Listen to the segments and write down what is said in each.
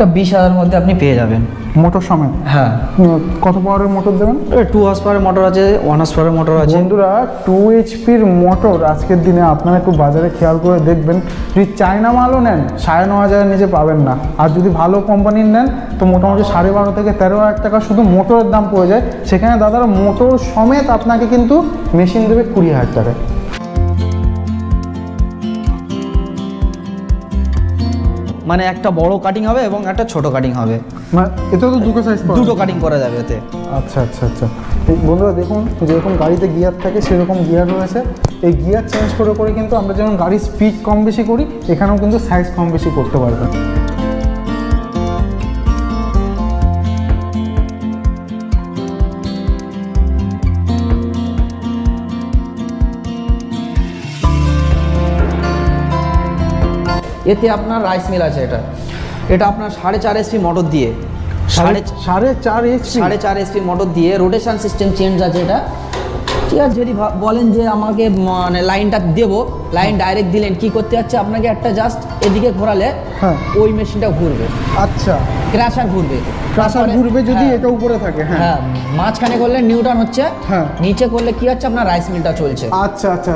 একটা 20,000 মধ্যে আপনি পেয়ে যাবেন মোটর সমেত। হ্যাঁ। কত পাওয়ারের মোটর দেবেন? 2 হর্স পাওয়ারের মোটর আছে, 1 হর্স পাওয়ারের মোটর আছে। বন্ধুরা 2 এইচপির মোটর আজকের দিনে আপনারা একটু বাজারে খেয়াল করে দেখবেন, যদি চায়না মালও নেন 9,500 নিচে পাবেন না, আর যদি ভালো কোম্পানির নেন তো মোটামুটি 12,500 থেকে 13,000 টাকা শুধু মোটরের দাম পড়ে যায়। সেখানে দাদারা মোটর সমেত আপনাকে কিন্তু মেশিন দেবে 20,000 টাকায়। মানে একটা বড় কাটিং হবে এবং একটা ছোট কাটিং হবে, মানে এতে তো দুটো সাইজ পাওয়া দুটো যায়। কাটিং করা যাবে এতে। আচ্ছা আচ্ছা আচ্ছা। এই বন্ধুরা দেখুন, যেরকম গাড়িতে গিয়ার থাকে সেরকম গিয়ার রয়েছে। এই গিয়ার চেঞ্জ করে করে কিন্তু আমরা যেমন গাড়ির স্পিড কম বেশি করি, এখানেও কিন্তু সাইজ কম বেশি করতে পারবেন। এতে আপনার রাইস মিল আছে, এটা আপনার 4.5 এসপি মোটর দিয়ে, 4.5 এইচপি 4.5 এসপি মোটর দিয়ে রোটেশন সিস্টেম চেঞ্জ আছে এটা। ঠিক আছে, যদি বলেন যে আমাকে মানে লাইনটা দেবো, লাইন ডাইরেক্ট দিলেন, কি করতে যাচ্ছে আপনাকে একটা জাস্ট এদিকে ঘোরালে হ্যাঁ ওই মেশিনটা ঘুরবে। আচ্ছা, ক্র্যাশার ঘুরবে, ক্রাশার ঘুরবে যদি এটা উপরে থাকে। হ্যাঁ হ্যাঁ, মাঝখানে করলে নিউটন হচ্ছে, হ্যাঁ। নিচে করলে কি হচ্ছে আপনার রাইস মিলটা চলছে। আচ্ছা আচ্ছা।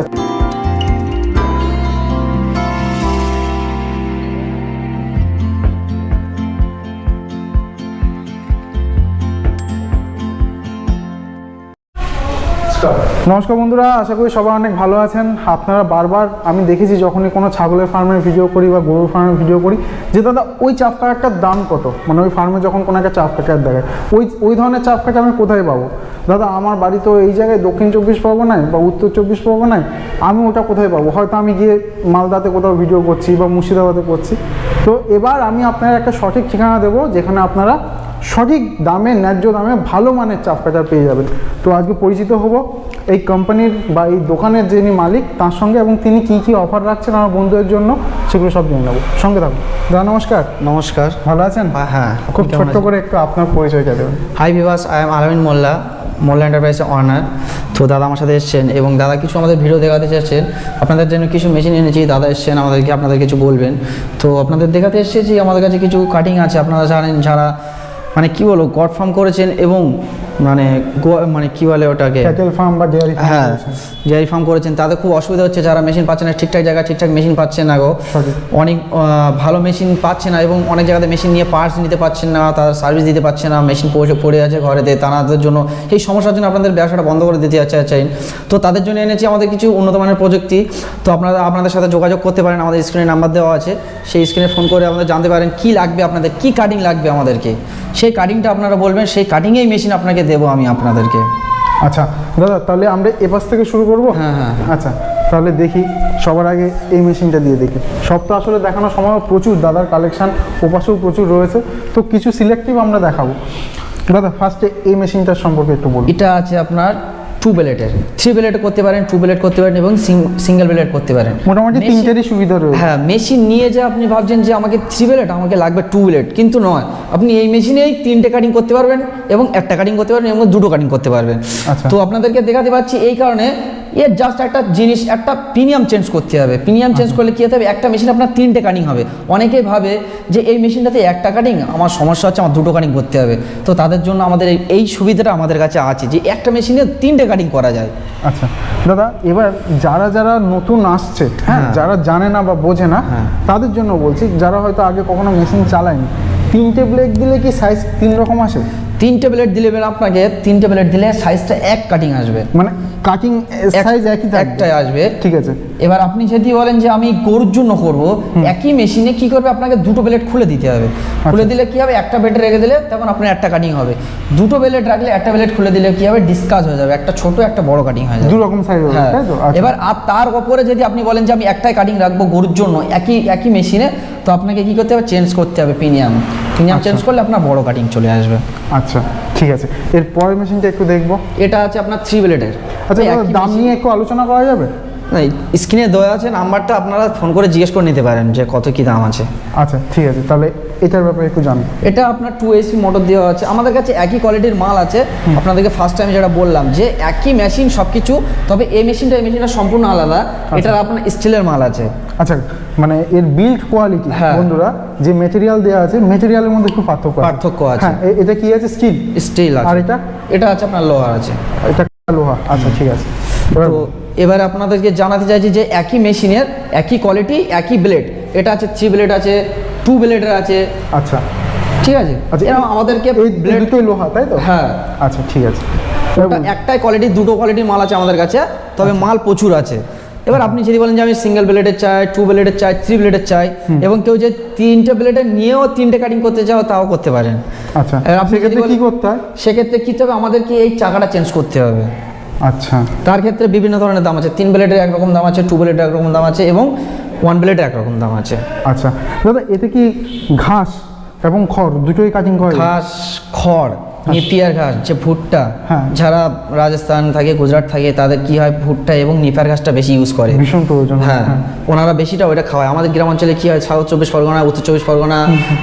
নমস্কার বন্ধুরা, আশা করি সবাই অনেক ভালো আছেন। আপনারা বারবার আমি দেখেছি যখনই কোনো ছাগলের ফার্মের ভিডিও করি বা গরুর ফার্মের ভিডিও করি, যে দাদা ওই চাপ কাটারটার দাম কত, মানে ওই ফার্মে যখন কোনো একটা চাপ কাটার দেখায়, ওই ধরনের চাপ কাটা আমি কোথায় পাবো? দাদা আমার বাড়ি তো এই জায়গায় দক্ষিণ 24 পরগনায় বা উত্তর 24 পরগনায়, আমি ওটা কোথায় পাবো? হয়তো আমি গিয়ে মালদাতে কোথাও ভিডিও করছি বা মুর্শিদাবাদে করছি। তো এবার আমি আপনার একটা সঠিক ঠিকানা দেবো, যেখানে আপনারা সঠিক দামে, ন্যায্য দামে ভালো মানের চাপ কাটার পেয়ে যাবেন। তো আজকে পরিচিত হব এই কোম্পানির বা এই দোকানের যিনি মালিক তার সঙ্গে, এবং তিনি কি কি অফার রাখছেন আমার বন্ধুদের জন্য সেগুলো সব জেনে নেবো। সঙ্গে থাকুন। দাদা নমস্কার। নমস্কার। ভালো আছেন? হ্যাঁ, খুব ছোট্ট করে একটু আপনার পরিচয়টা দেবেন। হাই ভিভাস, আই এম আলামিন মোল্লা, মোল্লা এন্টারপ্রাইজের অনার। তো দাদা আমার সাথে এসছেন এবং দাদা কিছু আমাদের ভিডিও দেখাতে চাচ্ছেন, আপনাদের জন্য কিছু মেশিন এনেছি। দাদা এসছেন আমাদেরকে, আপনাদের কিছু বলবেন। তো আপনাদের দেখাতে এসেছি আমাদের কাছে কিছু কাটিং আছে। আপনারা জানেন যারা মানে কি বলবো গড ফার্ম করেছেন এবং মানে কি বলে ওটাকে, ক্যাটেল ফার্ম বা ডেয়ারি ফার্ম, হ্যাঁ ডেয়ারি ফার্ম করেছেন, তাদের খুব অসুবিধা হচ্ছে, যারা মেশিন পাচ্ছে না, ঠিকঠাক জায়গায় ঠিকঠাক মেশিন পাচ্ছে না গো, অনেক ভালো মেশিন পাচ্ছে না এবং অনেক জায়গাতে মেশিন নিয়ে পার্টস নিতে পারছেন না, তারা সার্ভিস দিতে পারছে না, মেশিন পড়ে আছে ঘরেতে, তাদের জন্য এই সমস্যার জন্য আপনাদের ব্যবসাটা বন্ধ করে দিতে চাইছেন। তো তাদের জন্য এনেছি আমাদের কিছু উন্নত মানের প্রযুক্তি। তো আপনারা আপনাদের সাথে যোগাযোগ করতে পারেন, আমাদের স্ক্রিনে নাম্বার দেওয়া আছে, সেই স্ক্রিনে ফোন করে আমাদের জানতে পারেন কি লাগবে আপনাদের, কি কাটিং লাগবে আমাদেরকে, সেই কাটিংটা আপনারা বলবেন, সেই কাটিংয়েই মেশিন আপনাকে দেবো আমি আপনাদেরকে। আচ্ছা দাদা, তাহলে আমরা এ পাশ থেকে শুরু করবো। হ্যাঁ হ্যাঁ। আচ্ছা তাহলে দেখি, সবার আগে এই মেশিনটা দিয়ে দেখি। সব তো আসলে দেখানোর সময় প্রচুর, দাদার কালেকশান ওপাশেও প্রচুর রয়েছে, তো কিছু সিলেক্টিভ আমরা দেখাবো। দাদা ফার্স্টে এই মেশিনটার সম্পর্কে একটু বলুন। এটা আছে আপনার 2 ব্লেডের, 3 ব্লেড করতে পারেন, 2 ব্লেড করতে পারেন এবং সিঙ্গেল ব্লেড করতে পারেন। মোটামুটি তিনটেরই সুবিধা রয়েছে। হ্যাঁ, মেশিন নিয়ে যে আপনি ভাবছেন যে আমাকে 3 ব্লেড, আমাকে লাগবে 2 ব্লেড, কিন্তু নয়, আপনি এই মেশিনেই 3টে কাটিং করতে পারবেন এবং একটা কাটিং করতে পারবেন এবং 2টো কাটিং করতে পারবেন। আচ্ছা। তো আপনাদেরকে দেখাতে পাচ্ছি এই কারণে, এর জাস্ট একটা জিনিস, একটা প্রিমিয়াম চেঞ্জ করতে হবে। প্রিমিয়াম চেঞ্জ করলে কী হতে হবে, একটা মেশিন আপনার 3টে কাটিং হবে। অনেকেই ভাবে যে এই মেশিনটাতে একটা কাটিং, আমার সমস্যা হচ্ছে, আমার 2টো কাটিং করতে হবে। তো তাদের জন্য আমাদের এই সুবিধাটা আমাদের কাছে আছে যে একটা মেশিনে 3টে কাটিং করা যায়। আচ্ছা দাদা, এবার যারা নতুন আসছে, হ্যাঁ, যারা জানে না বা বোঝে না, তাদের জন্য বলছি, যারা হয়তো আগে কখনো মেশিন চালায়নি, 3টে ব্লেড দিলে কি সাইজ 3 রকম আসে? 3টে ব্লেড দিলে আপনাকে 3টে ব্লেড দিলে সাইজটা এক কাটিং আসবে, মানে কাটিং সাইজ একই থাকবে, একটাই আসবে। ঠিক আছে। এবার আপনি যদি বলেন যে আমি গরুর জন্য করব, একই মেশিনে কি করবে, আপনাকে 2টো ব্লেড খুলে দিতে হবে। খুলে দিলে কি হবে, একটা ব্লেড রেখে দিলে তখন আপনার একটা কাটিং হবে। 2টো ব্লেড রাখলে একটা ব্লেড খুলে দিলে কি হবে, ডিসকাস হয়ে যাবে, একটা ছোট একটা বড় কাটিং হয়ে যাবে, 2 রকম সাইজ হবে, তাই তো? এবার আর তার উপরে যদি আপনি বলেন যে আমি একটাই কাটিং রাখবো গরুর জন্য একই মেশিনে, তো আপনাকে কি করতে হবে, চেঞ্জ করতে হবে প্রিমিয়াম চেঞ্জ করলে আপনার বড় কাটিং চলে আসবে। আচ্ছা ঠিক আছে, এর পরের মেশিনটা একটু দেখবো। এটা আছে আপনার 3 ব্লেডের। আচ্ছা দাম নিয়ে একটু আলোচনা করা যাবে? স্ক্রিনে দেওয়া আছে নাম্বারটা, আপনারা ফোন করে জিজ্ঞেস করে নিতে পারেন যে কত কি দাম আছে। আচ্ছা ঠিক আছে, তাহলে এটার ব্যাপারে একটু জানো। এটা আপনার 2 AC মোটর দেওয়া আছে, আমাদের কাছে একই কোয়ালিটির মাল আছে। আপনাদেরকে ফার্স্ট টাইম যেটা বললাম যে একই মেশিন সব কিছু, তবে এই মেশিনটা সম্পূর্ণ আলাদা। এটার আপনার স্টিলের মাল আছে। আচ্ছা, মানে এর বিল্ড কোয়ালিটি বন্ধুরা, যে মেটেরিয়াল দেওয়া আছে মেটেরিয়ালের মধ্যে একটু পার্থক্য আছে। হ্যাঁ, এটা কি আছে? স্টিল আছে। আর এটা আছে আপনার লোহার আছে। এটা লোহা। আচ্ছা ঠিক আছে। তো এবারে আপনাদেরকে জানাতে চাইছি যে একই মেশিনের একই কোয়ালিটি একই ব্লেড, এটা আছে 3 ব্লেড আছে, 2 ব্লেডের আছে। আচ্ছা ঠিক আছে। আচ্ছা, এরকম আমাদেরকে ব্লেড দুটোই লোহা, তাই তো? হ্যাঁ। আচ্ছা ঠিক আছে। একটাই কোয়ালিটি, দুটো কোয়ালিটির মাল আছে আমাদের কাছে, তবে মাল প্রচুর আছে। এবার আপনি যদি বলেন যে আমি সিঙ্গেল ব্লেডের চাই, 2 ব্লেডের চাই, 3 ব্লেডের চাই, এবং কেউ যে 3টে ব্লেডের নিয়েও 3টে কাটিং করতে চাও তাও করতে পারেন। আচ্ছা, সেক্ষেত্রে কি করতে হয়? সেক্ষেত্রে কি হবে, আমাদেরকে এই চাকাটা চেঞ্জ করতে হবে। আচ্ছা, তার ক্ষেত্রে বিভিন্ন ধরনের দাম আছে। 3 ব্লেডের একরকম দাম আছে, 2 ব্লেডের একরকম দাম আছে, এবং 1 ব্লেডের একরকম দাম আছে। আচ্ছা দাদা, এতে কি ঘাস এবং খড় দুটোই কাটিং করে? ঘাস, খড়, নেপিয়ার ঘাস, যে ভুট্টা, যারা রাজস্থান থাকে, গুজরাট থাকে, তাদের কি হয় ভুট্টা এবং নেপিয়ার ঘাসটা বেশি ইউজ করে, ভীষণ প্রয়োজন। হ্যাঁ, ওনারা বেশিটা ওইটা খাওয়ায়। আমাদের গ্রামাঞ্চলে কি হয়, সাউথ 24 পরগনা, উত্তর 24 পরগনা,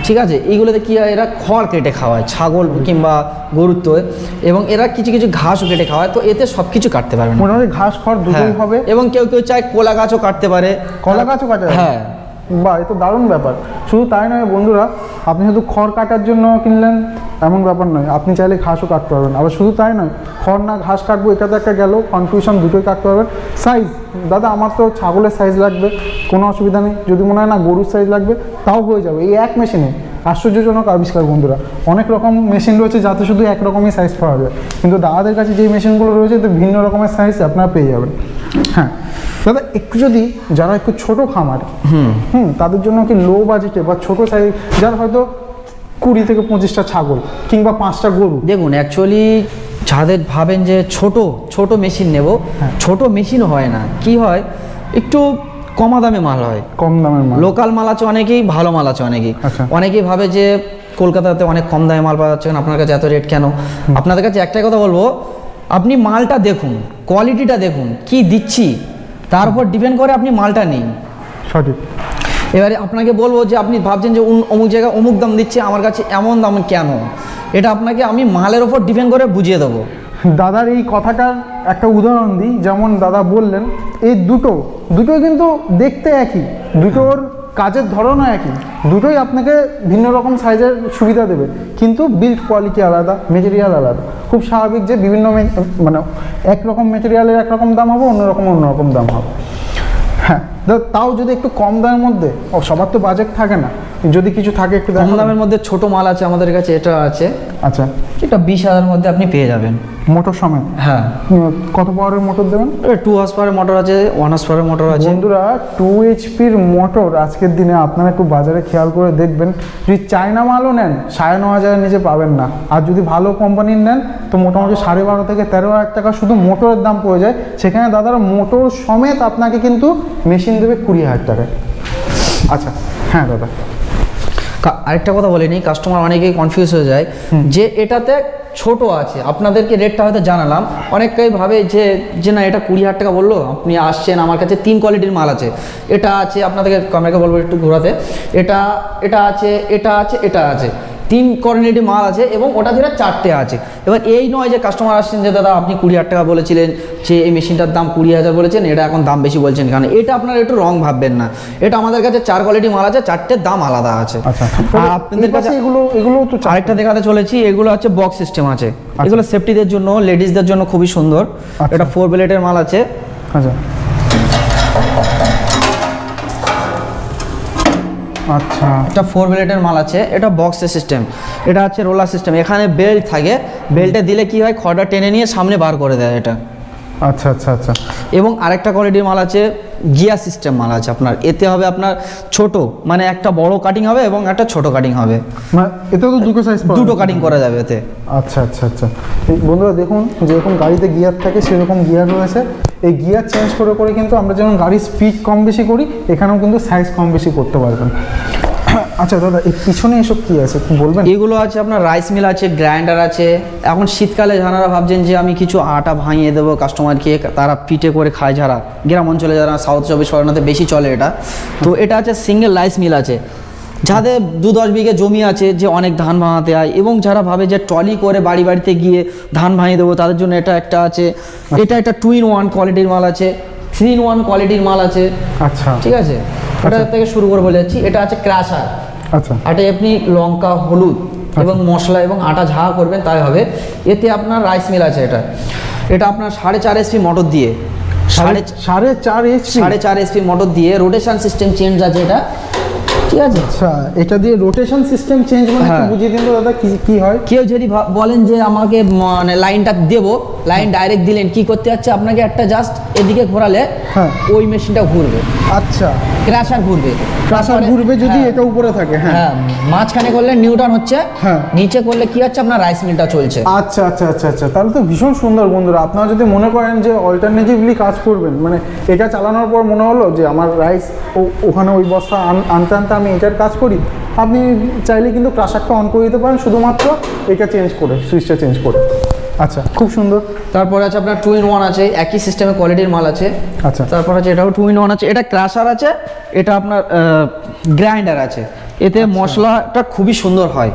ঠিক আছে, এইগুলোতে কি হয়, এরা খড় কেটে খাওয়ায়, ছাগল কিংবা গরুর তো, এবং এরা কিছু কিছু ঘাসও কেটে খাওয়ায়। তো এতে সব কিছু কাটতে পারবে না, মোটামুটি ঘাস খড় দুটোই হবে। এবং কেউ কেউ চায় কলা গাছও কাটতে পারে। কলা গাছও কাটে? হ্যাঁ। বাহ, এ তো দারুণ ব্যাপার। শুধু তাই নয় বন্ধুরা, আপনি শুধু খড় কাটার জন্য কিনলেন এমন ব্যাপার নয়, আপনি চাইলে ঘাসও কাটতে পারবেন। আবার শুধু তাই নয়, খড় না ঘাস কাটবো এটা তো একটা গেল কনফিউশন, দুটোই কাটতে পারবেন। সাইজ, দাদা আমার তো ছাগলের সাইজ লাগবে, কোনো অসুবিধা নেই। যদি মনে হয় না গরুর সাইজ লাগবে, তাও হয়ে যাবে এই এক মেশিনে। আশ্চর্যজনক আবিষ্কার বন্ধুরা। অনেক রকম মেশিন রয়েছে যাতে শুধু একরকমই সাইজ পাওয়া যায়, কিন্তু দাদাদের কাছে যেই মেশিনগুলো রয়েছে তো ভিন্ন রকমের সাইজ আপনারা পেয়ে যাবেন। হ্যাঁ দাদা, একটু যদি যারা একটু ছোটো খামার, তাদের জন্য কি লো বাজেটে বা ছোটো সাইজ, যারা হয়তো 20 থেকে 25টা ছাগল কিংবা 5টা গরু। দেখুন, অ্যাকচুয়ালি যাদের ভাবেন যে ছোট মেশিন নেব, ছোট মেশিন হয় না, কি হয়, একটু কমা দামে মাল হয়। কম দামের মাল, লোকাল মাল আছে অনেকেই, ভালো মাল আছে অনেকেই। অনেকেই ভাবে যে কলকাতাতে অনেক কম দামে মাল পাওয়া যাচ্ছে, আপনার কাছে এত রেট কেন? আপনাদের কাছে একটাই কথা বলবো, আপনি মালটা দেখুন, কোয়ালিটিটা দেখুন, কি দিচ্ছি, তার উপর ডিপেন্ড করে আপনি মালটা নিন। সঠিক। এবারে আপনাকে বলবো যে আপনি ভাবছেন যে অমুক জায়গায় অমুক দাম দিচ্ছে, আমার কাছে এমন দাম কেন, এটা আপনাকে আমি মালের ওপর ডিপেন্ড করে বুঝিয়ে দেবো। দাদার এই কথাটার একটা উদাহরণ দিই, যেমন দাদা বললেন এই দুটোই কিন্তু দেখতে একই, দুটোর কাজের ধরনও একই, দুটোই আপনাকে ভিন্ন রকম সাইজের সুবিধা দেবে, কিন্তু বিল্ড কোয়ালিটি আলাদা, মেটেরিয়াল আলাদা। খুব স্বাভাবিক যে বিভিন্ন মানে একরকম মেটেরিয়ালের একরকম দাম হবে, অন্যরকম দাম হবে। হ্যাঁ, তাও যদি একটু কম দামের মধ্যে, সবার তো বাজেট থাকে না, যদি কিছু থাকে একটু কম দামের মধ্যে ছোট মাল আছে আমাদের কাছে, এটা আছে। আচ্ছা, এটা 20,000 মধ্যে আপনি পেয়ে যাবেন, মোটর সমেত। হ্যাঁ। কত পাওয়ারের মোটর দেবেন? 2 হর্স পাওয়ারের মোটর আছে, 1 হর্স পাওয়ারের মোটর আছে। বন্ধুরা, 2 HPর মোটর আজকের দিনে আপনারা একটু বাজারে খেয়াল করে দেখবেন, যদি চায়না মালও নেন 9,500-এর নিচে পাবেন না, আর যদি ভালো কোম্পানির নেন তো মোটামুটি 12,500 থেকে 13,000 টাকা শুধু মোটরের দাম পড়ে যায়। সেখানে দাদারা মোটর সমেত আপনাকে কিন্তু মেশিন দেবে 20,000 টাকায়। আচ্ছা, হ্যাঁ দাদা, আরেকটা কথা বলিনি, কাস্টমার অনেকেই কনফিউজ হয়ে যায় যে এটাতে ছোট আছে। আপনাদেরকে রেটটা হয়তো জানালাম, অনেকেই ভাবে যে না এটা 20,000 টাকা বললো, আপনি আসছেন আমার কাছে 3 কোয়ালিটির মাল আছে, এটা আছে, আপনাদেরকে ক্যামেরাকে বলবো একটু ঘোরাতে, এটা আছে, এটা আছে, 3 কোয়ালিটির মাল আছে, এবং ওটা যেটা 4টে আছে। এবার এই নয় যে কাস্টমার আসছেন যে দাদা আপনি 20,000 টাকা বলেছিলেন, যে এই মেশিনটার দাম 20,000 বলেছেন, এটা এখন দাম বেশি বলছেন কেন, এটা আপনারা একটু রং ভাববেন না। এটা আমাদের কাছে 4 কোয়ালিটির মাল আছে, 4টের দাম আলাদা আছে। আচ্ছা, আপনাদের কাছে এগুলো তো আরেকটা দেখাতে চলেছি, এগুলো আছে বক্স সিস্টেম আছে, এগুলো সেফটিদের জন্য, লেডিসদের জন্য খুবই সুন্দর। এটা 4 ব্লেডের মাল আছে। আচ্ছা আচ্ছা, এটা 4 ব্লেডের মাল আছে, এটা বক্সের সিস্টেম, এটা আছে রোলার সিস্টেম। এখানে বেল্ট থাকে, বেল্টে দিলে কি হয়, খড়টা টেনে নিয়ে সামনে বার করে দেয় এটা। আচ্ছা আচ্ছা আচ্ছা। এবং আরেকটা কোয়ালিটির মাল আছে, গিয়ার সিস্টেম মাল আছে আপনার। এতে হবে আপনার ছোট, মানে একটা বড় কাটিং হবে এবং একটা ছোট কাটিং হবে, এতে তো দুটো কাটিং করা যাবে এতে। আচ্ছা আচ্ছা আচ্ছা। বন্ধুরা দেখুন, যেরকম গাড়িতে গিয়ার থাকে সেরকম গিয়ার রয়েছে। এই গিয়ার চেঞ্জ করে কিন্তু আমরা যেমন গাড়ির স্পিড কম বেশি করি, এখানেও কিন্তু সাইজ কম বেশি করতে পারবেন। আচ্ছা দাদা, এই পিছনে এসব কি আছে একটু বলবেন? এগুলো আছে আপনার রাইস মিল আছে, গ্রাইন্ডার আছে। এখন শীতকালে যারা ভাবছেন যে আমি কিছু আটা ভাঙিয়ে দেবো কাস্টমারকে, তারা পিঠে করে খায়, যারা গ্রাম অঞ্চলে, যারা সাউথ 24 পরগনাতে বেশি চলে এটা, তো এটা আছে সিঙ্গেল রাইস মিল আছে। যাদের 2-10 বিঘে জমি আছে, যে অনেক ধান ভাঙাতে হয়, এবং যারা ভাবে যে ট্রলি করে বাড়ি বাড়িতে গিয়ে ধান ভাঙিয়ে দেবো, তাদের জন্য এটা একটা আছে। এটা একটা 2-in-1 কোয়ালিটির মাল আছে, 3-in-1 কোয়ালিটির মাল আছে। আচ্ছা, ঠিক আছে, এটা থেকে শুরু করে বলে যাচ্ছি। এটা আছে ক্রাশার। আচ্ছা, এটা আপনি লঙ্কা, হলুদ এবং মশলা এবং আটা ঝাড়া করবেন তাই হবে। এতে আপনার রাইস মিল আছে। এটা আপনার 4.5 HP মোটর দিয়ে, 4.5 HP মোটর দিয়ে রোটেশন সিস্টেম চেঞ্জ আছে এটা। ঠিক আছে। আচ্ছা, এটা দিয়ে রোটেশন সিস্টেম চেঞ্জ মানে একটু বুঝিয়ে দিন তো দাদা, কি হয়? কেউ যদি বলেন যে আমাকে মানে লাইনটা দেবো, লাইন ডাইরেক্ট দিলেন, কি করতে হচ্ছে আপনাকে, একটা জাস্ট এদিকে ঘোরালে ওই মেশিনটা ঘুরবে। আচ্ছা, ক্রাশার ঘুরবে। ক্রাশার ঘুরবে যদি এটা উপরে থাকে। হ্যাঁ, মাঝখানে করলে নিউটন হচ্ছে, নিচে করলে কি হচ্ছে আপনার রাইস মিলটা চলছে। আচ্ছা আচ্ছা আচ্ছা আচ্ছা, তাহলে তো ভীষণ সুন্দর। বন্ধুরা, আপনারা যদি মনে করেন যে অল্টারনেটিভলি কাজ করবেন, মানে এটা চালানোর পর মনে হলো যে আমার রাইস ওখানে ওই বস্তা আনতে আনতে আমি এটার কাজ করি, আপনি চাইলে কিন্তু ক্রাশারটা অন করে দিতে পারেন, শুধুমাত্র এটা চেঞ্জ করে, সুইচটা চেঞ্জ করে। আচ্ছা, খুব সুন্দর। তারপরে আছে আপনার 2-in-1 আছে, একই সিস্টেমে কোয়ালিটির মাল আছে। আচ্ছা, তারপর আছে এটাও 2-in-1 আছে। এটা ক্রাশার আছে, এটা আপনার গ্রাইন্ডার আছে। এতে মশলাটা খুবই সুন্দর হয়।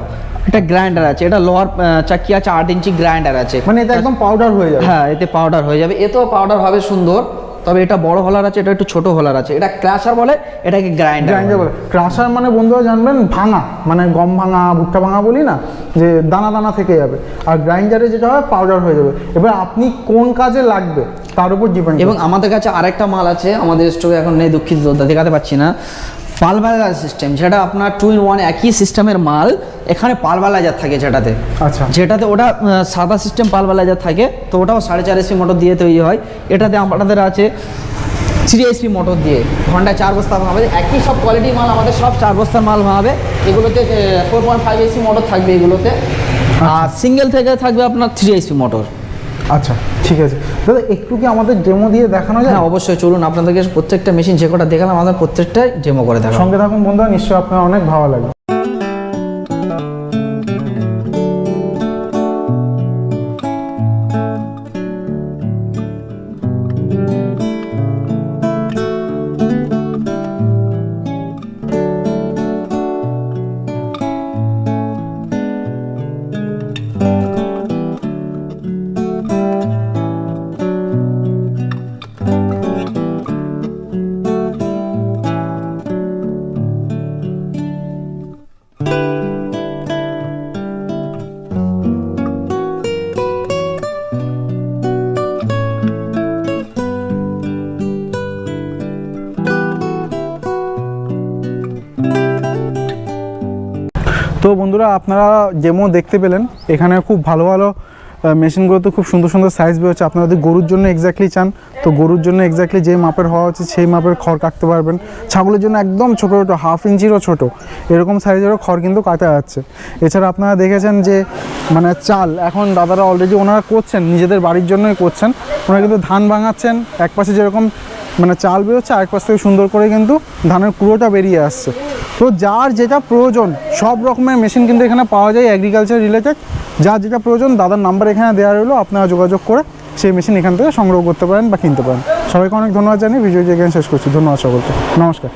এটা গ্রাইন্ডার আছে, এটা লোয়ার চাকি আছে, 8 ইঞ্চি গ্রাইন্ডার আছে, মানে এটা একদম পাউডার হয়ে যাবে। হ্যাঁ, এতে পাউডার হয়ে যাবে। এতেও পাউডার হবে সুন্দর, তবে এটা বড় হোলার আছে, এটা একটু ছোট হোলার আছে। এটা ক্রাশার বলে, এটাকে গ্রাইন্ডার বলে। ক্রাশার মানে বন্ধুরা জানবেন ভাঙা, মানে গম ভাঙা, ভুট্টা ভাঙা বলি না, যে দানা দানা থেকে যাবে। আর গ্রাইন্ডারে যেটা হয় পাউডার হয়ে যাবে। এবার আপনি কোন কাজে লাগবে তার উপর ডিপেন্ড। এবং আমাদের কাছে আরেকটা মাল আছে, আমাদের স্টকে এখন নেই, দুঃখিত দেখাতে পাচ্ছি না। পালভালাইজার সিস্টেম, যেটা আপনার 2-in-1 একই সিস্টেমের মাল, এখানে পালভালাইজার থাকে যেটাতে। আচ্ছা, যেটাতে ওটা সাদা সিস্টেম পালভালাইজার থাকে, তো ওটাও 4.5 HP মোটর দিয়ে তৈরি হয়। এটাতে আমাদের আছে 3 HP মোটর দিয়ে, ঘন্টায় 4 বস্তা ভাঙাবে। একই সব কোয়ালিটির মাল আমাদের, সব 4 বস্তার মাল ভাঙাবে। এগুলোতে 4.5 HP মোটর থাকবে এগুলোতে, আর সিঙ্গেল থেকে থাকবে আপনার 3 HP মোটর। আচ্ছা, ঠিক আছে দাদা, একটু কি আমাদের ডেমো দিয়ে দেখানো যায়? হ্যাঁ, অবশ্যই, চলুন আপনাদেরকে প্রত্যেকটা মেশিন যে কটা দেখালাম, আমাদের প্রত্যেকটাই ডেমো করে দেখাবো। সঙ্গে থাকুন বন্ধুরা, নিশ্চয়ই আপনার অনেক ভালো লাগবে। তো বন্ধুরা, আপনারা ডেমো দেখতে পেলেন। এখানে খুব ভালো ভালো মেশিনগুলোতে খুব সুন্দর সুন্দর সাইজ বেরোচ্ছে। আপনারা যদি গরুর জন্য এক্স্যাক্টলি চান, তো গরুর জন্য এক্স্যাক্টলি যে মাপের হওয়া উচিত সেই মাপের খড় কাটতে পারবেন। ছাগলের জন্য একদম ছোটো ছোটো, 1/2 ইঞ্চিরও ছোটো, এরকম সাইজেরও খড় কিন্তু কাটা যাচ্ছে। এছাড়া আপনারা দেখেছেন যে মানে চাল, এখন দাদারা অলরেডি ওনারা করছেন, নিজেদের বাড়ির জন্যই করছেন। ওনারা কিন্তু ধান ভাঙাচ্ছেন, এক পাশে যেরকম মানে চাল বেরোচ্ছে, আরেক পাশ থেকে সুন্দর করে কিন্তু ধানের কুড়োটা বেরিয়ে আসছে। তো যার যেটা প্রয়োজন, সব রকমের মেশিন কিন্তু এখানে পাওয়া যায় এগ্রিকালচার রিলেটেড। যার যেটা প্রয়োজন, দাদার নাম্বার এখানে দেওয়া রইলো, আপনারা যোগাযোগ করে সেই মেশিন এখান থেকে সংগ্রহ করতে পারেন বা কিনতে পারেন। সবাইকে অনেক ধন্যবাদ জানিয়ে ভিডিওটি এখানে শেষ করছি। ধন্যবাদ সকলকে, নমস্কার।